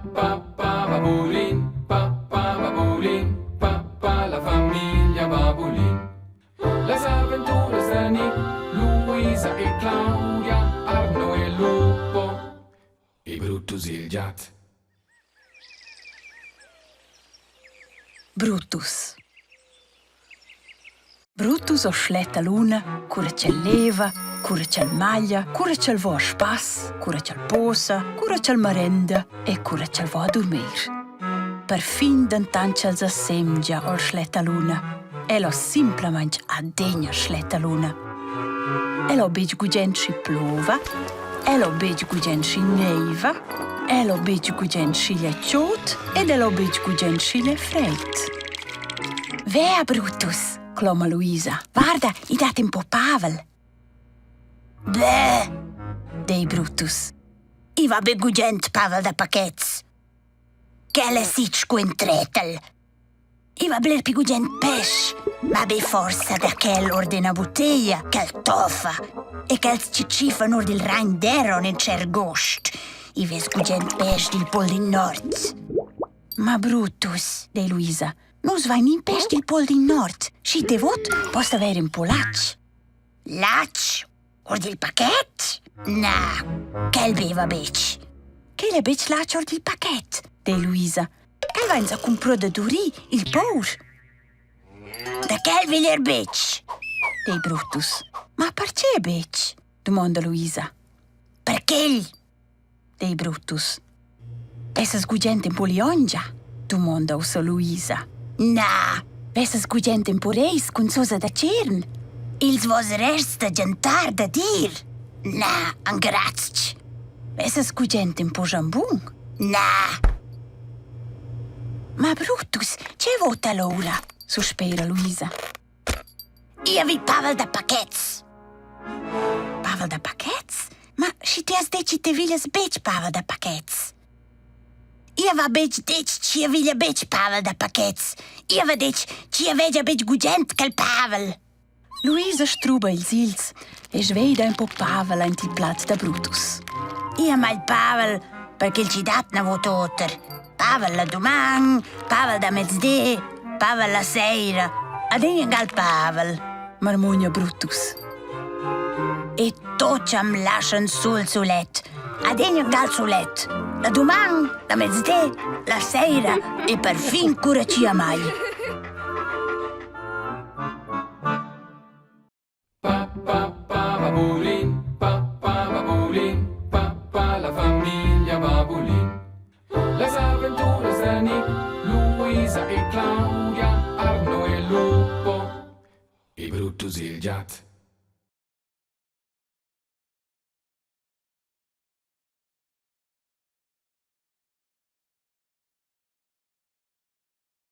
Babulin, papà la famiglia Babulin. Les aventuras de Nick, Luisa e Claudia, Arno e Lupo, e Brutus e il gat. Brutus. Brutus o schletta luna, cura c'è leva, cura c'è maglia, cura c'è vo a spas, cura c'è posa, cura c'è merenda e cura c'è vo a dormir. Per fin d'antan c'è semgia o schletta luna, e lo simplement a degna schletta luna. E lo bej gugenci plova, e lo bej gugenci neiva, e lo bej gugenci le ciot, e lo bej gugenci le freit. Vea, Brutus! Cloma Luisa. Guarda, i date un po' Pavel. Beh, dei Brutus. I va begugent Pavel da paquets. Che le sic quintretel. I va bler pigugent pesch, ma be forza da quel ordina bottiglia, quel toffa, e quel cicifa nord il Rhein d'Eron in cer gost. I ves gugent pesch dil pol din nord. Ma Brutus, dei Luisa, nus vai nin pest il pol din nord. Și te vot poți avere un po' laci. Laci? Ori del pachet? Na, che beva bec. Che le bec laci ori del pachet, de Luisa. El va inza cumpro de duri il pour. Da che viler bec? De Brutus. Ma perché bec? Domanda Luisa. Perché? De Brutus. Essas gugente un po' liongia? Domanda usa Luisa. Na, vesas gugente un po' reis con sosa da cern. Ils vos resta gentar da dir. Na, angrazci. Vesas gugente un po' jambun. Na. Ma Brutus, ce vota l'ora? Sospira Luisa. Io vi Pavel da paquets. Pavel da paquets? Ma și te has deci te viles bec Pavel da paquets. Io va bec deci ci aviglia bec Pavel da paquets. Io va deci ci aveggia bec gugent quel Pavel. Luisa struba ils ils e sveda un po' Pavel in il plat da Brutus. Io mal Pavel perché il ci dat na vototer. Pavel la duman, Pavel da mezz'dì, Pavel la seira. Adegna gal Pavel, marmugna Brutus. E tot am lascian sul sulet. Adegna gal sulet. La duman, la mezz'dì, la seira e per fin cura ci mai. Babulin, papà la famiglia Babulin. Les aventuras de Nick, Luisa e Claudia, Arno e Lupo, e Brutus e il gat.